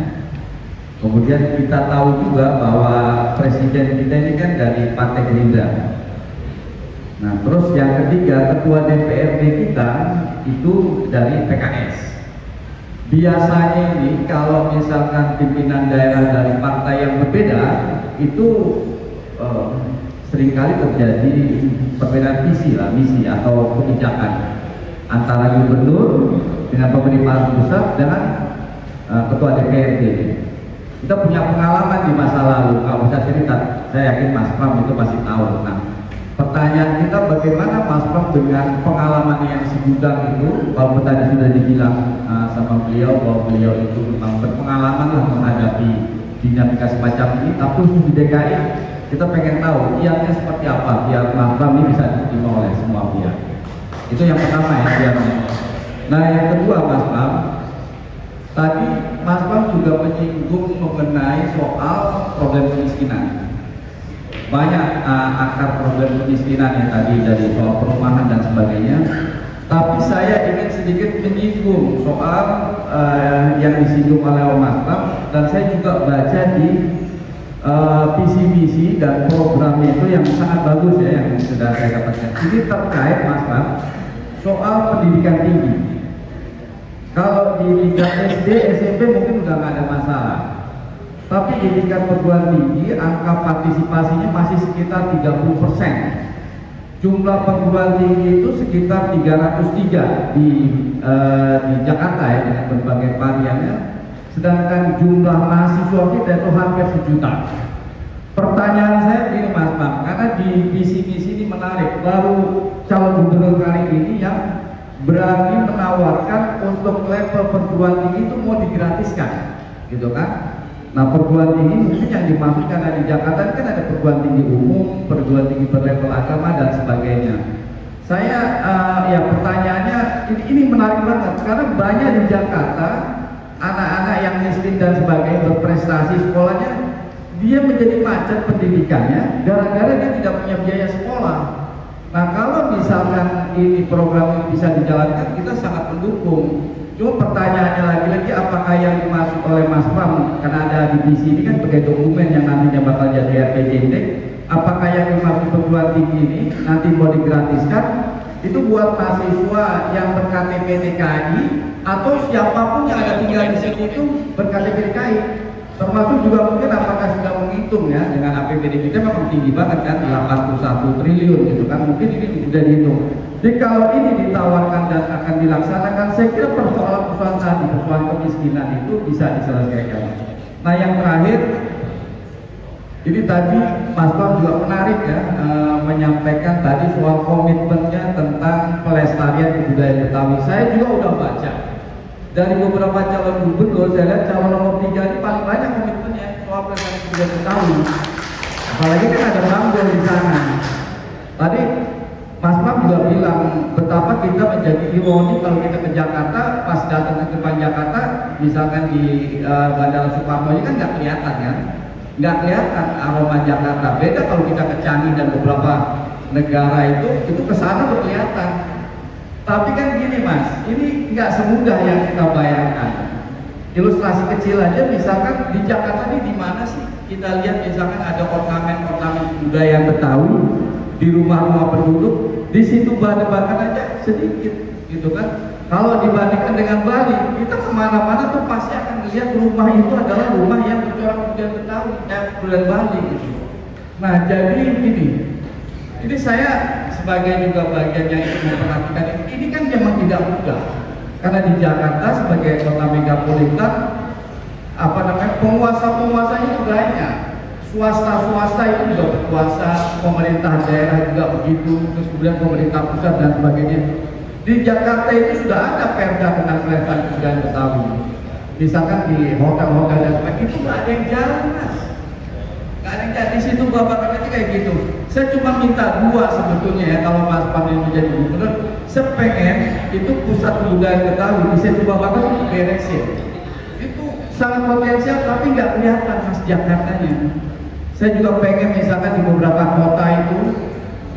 Kemudian kita tahu juga bahwa presiden kita ini kan dari Partai Gerindra. Nah, terus yang ketiga, ketua DPRD kita itu dari PKS. Biasanya ini kalau misalkan pimpinan daerah dari partai yang berbeda, itu seringkali terjadi perbedaan misi atau kebijakan antara gubernur dengan pemerintahan pusat dengan ketua DPRD. Kita punya pengalaman di masa lalu, kalau bisa cerita, saya yakin Mas Pram itu pasti tahu. Nah, Pertanyaan kita bagaimana Mas Pram dengan pengalaman yang segudang itu, walaupun tadi sudah dibilang sama beliau bahwa beliau itu memang berpengalaman lah menghadapi dinamika semacam ini, tapi khusus di DKI kita pengen tahu kiatnya seperti apa biar Mas Pram ini bisa diterima oleh semua pihak. Itu yang pertama ya kiatnya. Nah yang kedua Mas Pram, tadi Mas Pram juga menyinggung mengenai soal problem kemiskinan. Banyak akar problem kemiskinan yang tadi dari soal perumahan dan sebagainya. Tapi saya ingin sedikit menyinggung soal yang disinggung oleh Mas Pram, dan saya juga baca di visi misi dan program itu yang sangat bagus ya yang sudah saya dapatkan. Ini terkait Mas Pram soal pendidikan tinggi. Kalau di tingkat SD, SMP mungkin udah nggak ada masalah. Tapi di tingkat perguruan tinggi, angka partisipasinya masih sekitar 30%. Jumlah perguruan tinggi itu sekitar 303 di Jakarta ya, dengan berbagai variannya. Sedangkan jumlah mahasiswa kita itu hampir 1 juta. Pertanyaan saya begini Mas Pram, karena di visi misi ini menarik. Baru calon gubernur kali ini yang berani menawarkan untuk level perguruan tinggi itu mau digratiskan, gitu kan? Nah perguruan tinggi mungkin yang dimaksud karena di Jakarta kan ada perguruan tinggi umum, perguruan tinggi berlevel agama dan sebagainya. Saya ya pertanyaannya ini menarik banget karena banyak di Jakarta anak-anak yang miskin dan sebagainya berprestasi sekolahnya, dia menjadi macet pendidikannya gara-gara dia tidak punya biaya sekolah. Nah kalau misalkan ini program ini bisa dijalankan, kita sangat mendukung. Cuma pertanyaannya lagi-lagi apakah yang dimaksud oleh Mas Pram, karena ada di visi ini kan sebagai dokumen yang nantinya bakal jadi RPJMD, apakah yang dimaksud perguruan tinggi ini nanti mau digratiskan itu buat mahasiswa yang ber-KTP DKI atau siapapun yang ada tinggal di sini itu ber-KTP DKI, termasuk juga mungkin apakah sudah menghitung ya dengan APBD kita memang tinggi banget kan 81 triliun gitu kan, mungkin ini sudah dihitung. Jadi kalau ini ditawarkan dan akan dilaksanakan, saya kira persoalan tadi, persoalan kemiskinan itu bisa diselesaikan. Nah yang terakhir, ini tadi Mas Pram juga menarik ya, menyampaikan tadi soal komitmennya tentang pelestarian kebudayaan Betawi. Saya juga udah baca dari beberapa calon gubernur, saya lihat calon nomor 3 ini paling banyak komitmennya soal pelestarian kebudayaan Betawi. Apalagi kan ada Bangga di sana. Tadi Mas Pram juga bilang betapa kita menjadi ironi kalau kita ke Jakarta, pas datang ke depan Jakarta, misalkan di Bandara Soekarno ini kan nggak kelihatan kan, nggak kelihatan aroma Jakarta. Beda kalau kita ke Changi dan beberapa negara itu kesana berkelihatan. Tapi kan gini Mas, ini nggak semudah yang kita bayangkan. Ilustrasi kecil aja, misalkan di Jakarta ini di mana sih kita lihat misalkan ada ornamen-ornamen budaya Betawi di rumah-rumah penduduk, di situ bahan-bahan aja sedikit gitu kan. Kalau dibandingkan dengan Bali, kita kemana-mana tuh pasti akan melihat rumah itu adalah rumah yang bercorak budaya Betawi, budaya Bali gitu. Nah jadi ini saya sebagai juga bagian yang ikut memperhatikan ini kan memang tidak mudah karena di Jakarta sebagai kota megapolitan penguasa-penguasanya itu banyak. Swasta itu juga berkuasa, pemerintah daerah juga begitu, terus kemudian pemerintah pusat dan sebagainya. Di Jakarta itu sudah ada perda tentang pelestarian kebudayaan Betawi. Misalkan di hotel-hotel dan sebagainya itu nggak ada yang jalan Mas, nggak ada yang jalan. Di situ bapak aja kayak gitu. Saya cuma minta 2 sebetulnya ya kalau Mas Pram menjadi gubernur, saya pengen itu pusat kebudayaan Betawi di situ bapak itu beresin. Itu sangat potensial tapi nggak kelihatan Mas Jakartanya. Saya juga pengen misalkan di beberapa kota itu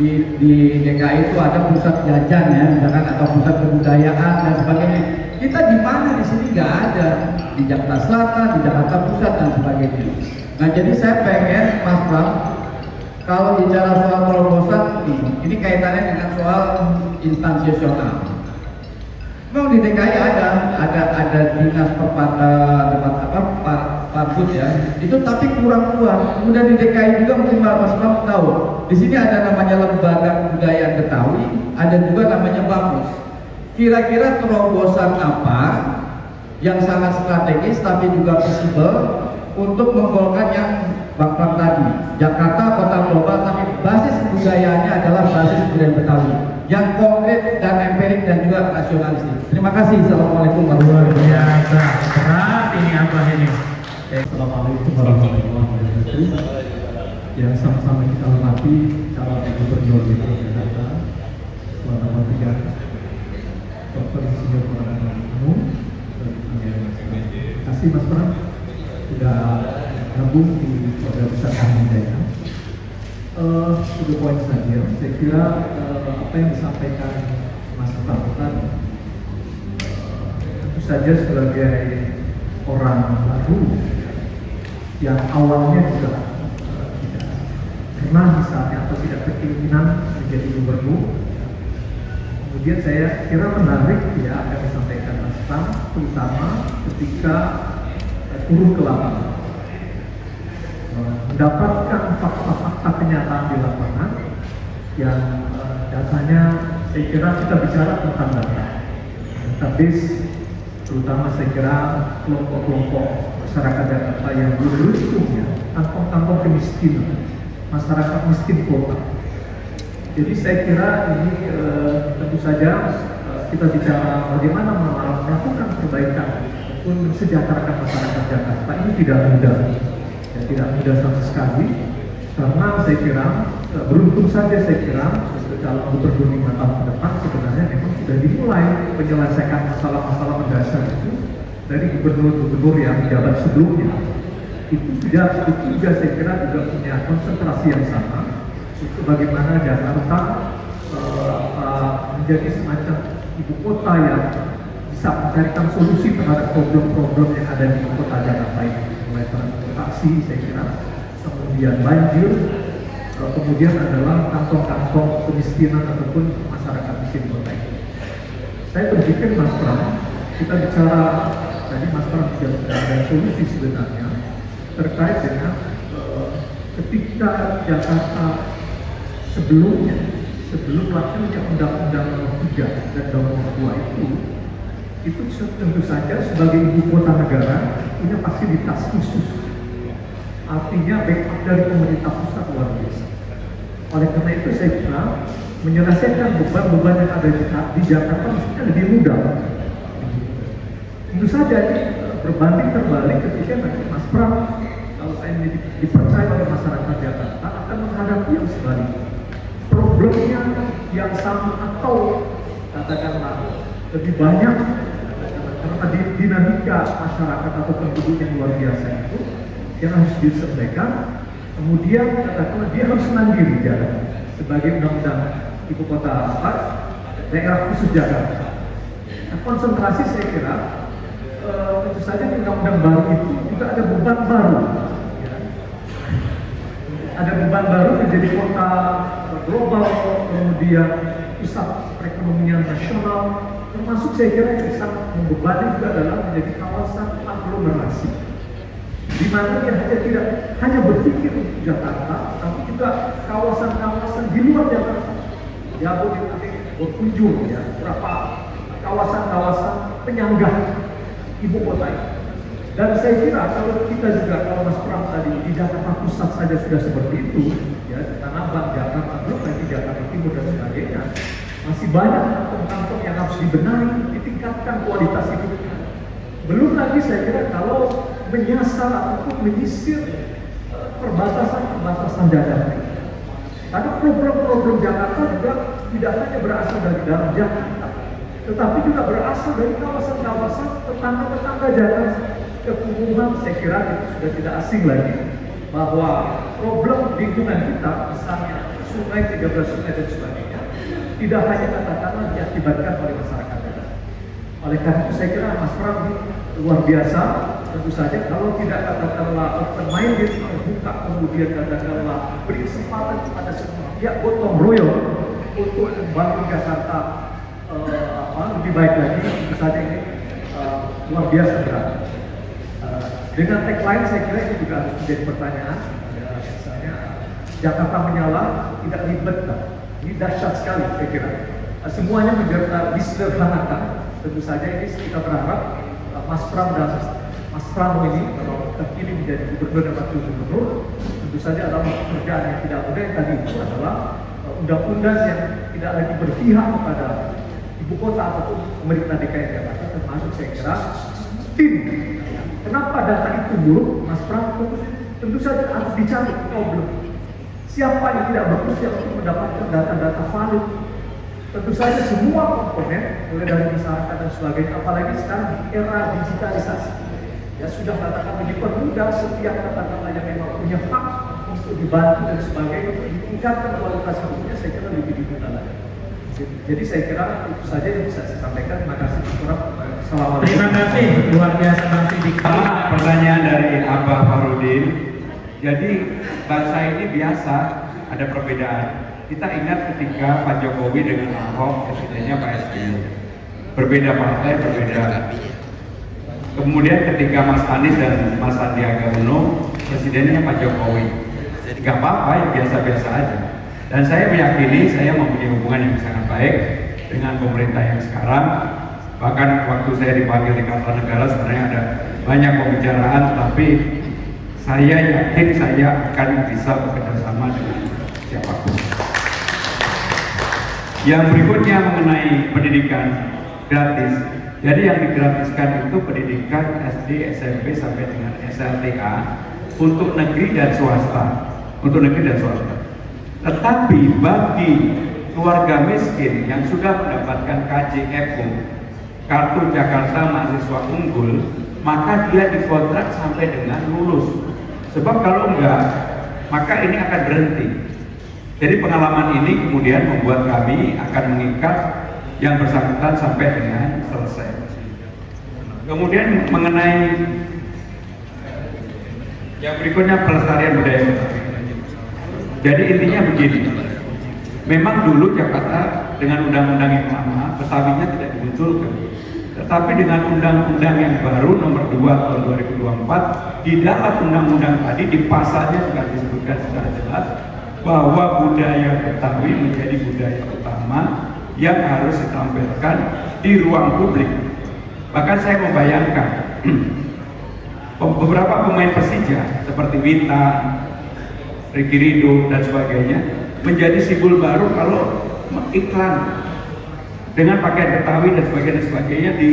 di DKI itu ada pusat jajan ya, misalkan atau pusat kebudayaan dan sebagainya. Kita di mana di sini nggak ada, di Jakarta Selatan, di Jakarta Pusat dan sebagainya. Nah jadi saya pengen Mas Pram kalau bicara soal terobosan ini kaitannya dengan soal instansiosional. Memang di DKI ada dinas Parbud ya, itu tapi kurang kuat. Kemudian di DKI juga mungkin Mas Pram tahu, di sini ada namanya Lembaga Kebudayaan Betawi, ada juga namanya BAMUS. Kira-kira terobosan apa yang sangat strategis tapi juga visible untuk menggolkan yang Bang Pram tadi, Jakarta kota global tapi basis budayanya adalah basis budaya Betawi yang konkret dan empirik dan juga nasionalistik. Terima kasih. Assalamualaikum warahmatullahi wabarakatuh. Biasa, berat ini apa ini? Assalamualaikum warahmatullahi wabarakatuh. Yang sama-sama kita hormati calon gubernur DKI Jakarta, Bapak Tiga, Dr. Insinyur Purwodadi Umum. Terima kasih Mas Pram sudah gabung di program besar kami daerah. Sudah poin saja. Saya kira apa yang disampaikan Mas Pram tadi tentu saja sebagai orang baru yang awalnya juga tidak pernah misalnya atau tidak berkeinginan menjadi gubernur. Kemudian saya kira menarik ya akan disampaikan Mas Pram, terutama ketika turun ke lapangan, mendapatkan fakta-fakta kenyataan di lapangan yang datanya saya kira kita bicara tentang data, database, terutama saya kira kelompok-kelompok masyarakat Jakarta yang belum beruntung ya, kantong-kantong kemiskinan, masyarakat miskin kota. Jadi saya kira ini tentu saja kita bicara bagaimana melakukan perbaikan ataupun mensejahterakan masyarakat Jakarta ini tidak mudah, ya, tidak mudah sama sekali. Karena saya kira beruntung saja saya kira dalam gubernur 5 tahun ke depan sebenarnya memang sudah dimulai menyelesaikan masalah-masalah mendasar itu dari gubernur-gubernur yang menjabat sebelumnya. Itu juga saya kira juga punya konsentrasi yang sama. Itu bagaimana Jakarta menjadi semacam ibu kota yang bisa mencarikan solusi terhadap problem-problem yang ada di kota Jakarta ini, mulai transportasi saya kira, kemudian banjir, kemudian adalah kantong-kantong kemiskinan ataupun masyarakat miskin kota ini. Saya berpikir Mas Pram, kita bicara tadi Mas Pram sudah ada solusi sebenarnya terkait dengan ketika Jakarta sebelum lahirnya Undang-Undang Nomor 3 dan Nomor 2 itu tentu saja sebagai ibu kota negara punya fasilitas khusus, artinya backup dari pemerintah pusat luar biasa. Oleh karena itu saya kira menyelesaikan beban-beban yang ada di Jakarta mestinya lebih mudah. Tentu saja ini berbanding terbalik ketika nanti Mas Pram kalau saya dipercaya oleh masyarakat Jakarta akan menghadapi yang sebaliknya, problemnya yang sama atau katakanlah lebih banyak karena dinamika masyarakat atau penduduk yang luar biasa itu yang harus diselesaikan. Kemudian katakanlah dia harus mandiri jalan sebagai undang-undang ibu kota daerah khusus Jakarta. Nah, konsentrasi saya kira tentu saja di undang-undang baru itu juga ada beban baru. Ya. Ada beban baru menjadi kota global, kemudian pusat perekonomian nasional, termasuk saya kira yang sangat membebani juga adalah menjadi kawasan aglomerasi, di mana dia tidak hanya berpikir untuk Jakarta, tapi juga kawasan-kawasan di luar Jakarta. Jabodetabek berkunjung ya, beberapa kawasan-kawasan penyangga ibu kota ini. Dan saya kira kalau kita juga, kalau Mas Pram tadi di Jakarta Pusat saja sudah seperti itu, ya Tanah Abang, Jakarta, belum lagi Jakarta Timur dan sebagainya, masih banyak kantong-kantong yang harus dibenahi, ditingkatkan kualitas hidupnya. Belum lagi saya kira kalau menyasar ataupun menyisir perbatasan-perbatasan Jakarta. Karena program-program Jakarta juga tidak hanya berasal dari dalam Jakarta, tetapi juga berasal dari kawasan-kawasan tetangga-tetangga Jakarta. Kekumuhan saya kira itu sudah tidak asing lagi, bahwa problem lingkungan kita, misalnya sungai, 13 sungai dan sebagainya, tidak hanya katakanlah diakibatkan oleh masyarakat Jakarta. Oleh karena itu saya kira Mas Pram luar biasa. Tentu saja kalau tidak katakanlah open minded, terbuka, kemudian katakanlah beri kesempatan kepada semua pihak gotong royong untuk membangun Jakarta lebih baik lagi, tentu saja ini luar biasa berat. Dengan tagline saya kira ini juga harus menjadi pertanyaan. Ya, misalnya Jakarta menyala, tidak ribet, ini dahsyat sekali saya kira. Semuanya disederhanakan. Tentu saja ini kita berharap Mas Pram dan Mas Pramo ini kalau terpilih menjadi gubernur dan wakil gubernur, tentu saja adalah pekerjaan yang tidak mudah. Yang tadi itu adalah undang-undang yang tidak lagi berpihak kepada ibu kota ataupun pemerintah DKI Jakarta, termasuk saya kira tim. Kenapa data itu buruk, Mas Pramo? Tentu saja harus dicari problem. Siapa yang tidak berusaha untuk mendapatkan data-data valid? Tentu saja semua komponen, mulai dari masyarakat dan sebagainya, apalagi sekarang di era digitalisasi, ya sudah katakan dipermudah setiap katakanlah yang memang punya hak untuk dibantu dan sebagainya, untuk ditingkatkan kualitas hidupnya, saya kira lebih dimudah lagi. Jadi saya kira itu saja yang bisa saya sampaikan. Terima kasih Mas Pramo. Assalamualaikum. Terima kasih luar biasa Bang Sidik. Pertanyaan dari Abah Farudin. Jadi bangsa ini biasa ada perbedaan. Kita ingat ketika Pak Jokowi dengan Ahok, presidennya Pak SBY, berbeda partai, berbeda. Kemudian ketika Mas Anies dan Mas Sandiaga Uno, presidennya Pak Jokowi. Gak apa-apa, ya biasa-biasa aja. Dan saya meyakini saya mempunyai hubungan yang sangat baik dengan pemerintah yang sekarang. Bahkan waktu saya dipanggil di Kartanegara sebenarnya ada banyak pembicaraan, tetapi saya yakin saya akan bisa bekerja sama dengan siapapun. Yang berikutnya mengenai pendidikan gratis. Jadi yang digratiskan itu pendidikan SD, SMP sampai dengan SLTA untuk negeri dan swasta. Untuk negeri dan swasta. Tetapi bagi keluarga miskin yang sudah mendapatkan KJFU, Kartu Jakarta Mahasiswa Unggul, maka dia dikontrak sampai dengan lulus. Sebab kalau enggak, maka ini akan berhenti. Jadi pengalaman ini kemudian membuat kami akan mengikat yang bersangkutan sampai dengan selesai. Kemudian mengenai yang berikutnya pelestarian budaya Betawi. Jadi intinya begini, memang dulu Jakarta dengan undang-undang yang lama Betawinya tidak dimunculkan. Tetapi dengan undang-undang yang baru nomor 2 tahun 2024, di dalam undang-undang tadi di pasalnya juga disebutkan secara jelas bahwa budaya Betawi menjadi budaya utama yang harus ditampilkan di ruang publik. Bahkan saya membayangkan beberapa pemain Persija seperti Wita, Ricky Rido dan sebagainya menjadi simbol baru kalau iklan dengan pakaian Betawi dan sebagainya di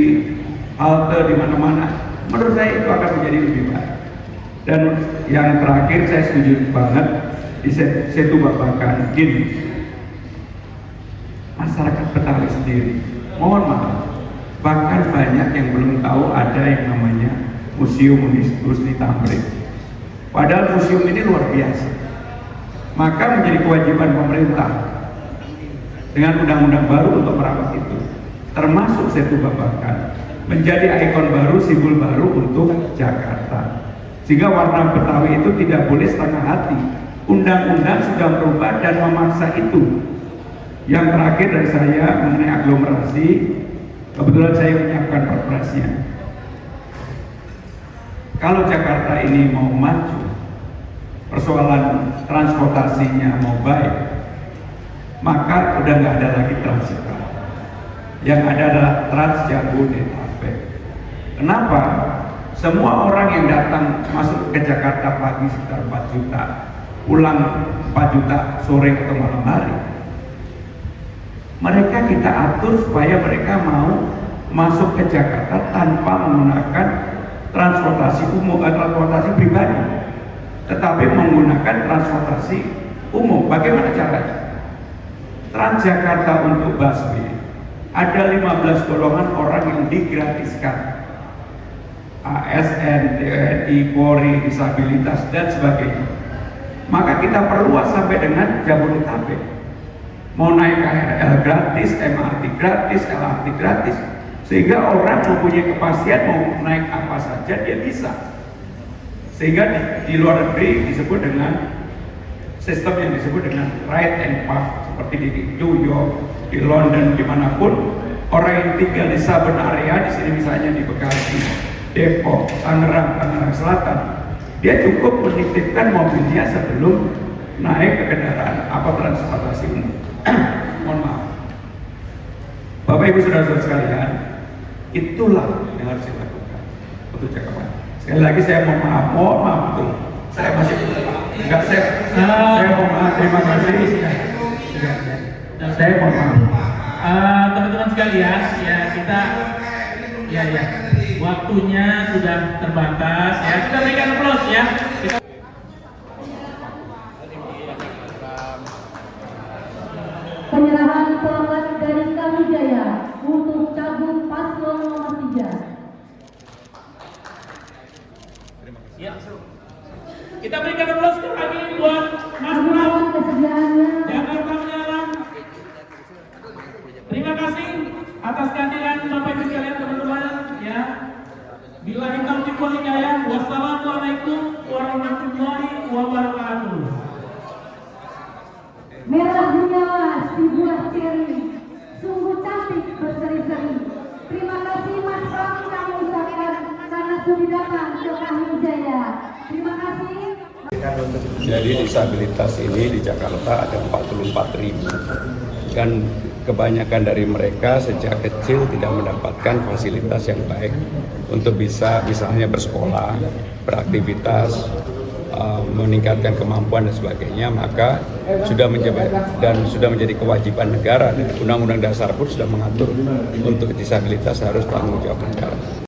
halte di mana-mana. Menurut saya itu akan menjadi lebih baik. Dan yang terakhir saya setuju banget di Setu Babakan gini, masyarakat Betawi sendiri, mohon maaf, bahkan banyak yang belum tahu ada yang namanya Museum Husni Tamrin. Padahal museum ini luar biasa. Maka menjadi kewajiban pemerintah dengan undang-undang baru untuk merawat itu, termasuk Setu Babakan, menjadi ikon baru, simbol baru untuk Jakarta. Sehingga warna Betawi itu tidak boleh setengah hati. Undang-undang sudah berubah dan memaksa itu. Yang terakhir dari saya mengenai aglomerasi, kebetulan saya menyiapkan perpresnya. Kalau Jakarta ini mau maju, persoalan transportasinya mau baik, maka udah nggak ada lagi Transjakarta. Yang ada adalah Transjabodetabek. Kenapa? Semua orang yang datang masuk ke Jakarta pagi sekitar 4 juta, pulang 4 juta sore atau malam hari. Mereka kita atur supaya mereka mau masuk ke Jakarta tanpa menggunakan transportasi umum atau transportasi pribadi, tetapi menggunakan transportasi umum. Bagaimana caranya? Transjakarta untuk busway ada 15 golongan orang yang digratiskan, ASN, TNI, Polri, disabilitas dan sebagainya. Maka kita perluas sampai dengan Jabodetabek. Mau naik KRL gratis, MRT gratis, LRT gratis, sehingga orang mempunyai kepastian mau naik apa saja dia bisa. Sehingga di luar negeri disebut dengan sistem yang disebut dengan right and path, seperti di New York, di London, dimanapun orang yang tinggal di Saben area, di sini misalnya di Bekasi, Depok, Tangerang Selatan, dia cukup menitipkan mobilnya sebelum naik ke kendaraan apa transportasi umum. Mohon maaf, Bapak Ibu Saudara-saudara sekalian, itulah yang harus dilakukan untuk jangka panjang. Sekali lagi saya mohon maaf betul. Saya masih enggak saya mohon maaf, terima kasih. Saya mohon maaf. Teman-teman sekalian, ya kita ya waktunya sudah terbatas ya. Kita berikan aplaus ya. Kita Penyerahan pelamat dari Kamijaya untuk Cagup Paslon nomor 3. ya. Kita berikan aplaus sekali lagi buat Mas Pram Mohon kesediaannya. Jakarta Menyalam. Terima kasih atas kehadiran Bapak Ibu sekalian teman-teman ya. Billahi taufiq wal hidayah. Wassalamualaikum warahmatullahi wabarakatuh. Merah menyala si buah ceri, sungguh cantik berseri-seri. Terima kasih Mas Pram kami ucapkan karena sudah datang ke Kamijaya. Terima kasih. Jadi disabilitas ini di Jakarta ada 44.000 dan kebanyakan dari mereka sejak kecil tidak mendapatkan fasilitas yang baik untuk bisa misalnya bersekolah, beraktivitas, meningkatkan kemampuan dan sebagainya, maka sudah menjadi kewajiban negara dan Undang-Undang Dasar pun sudah mengatur untuk disabilitas harus tanggung jawab negara.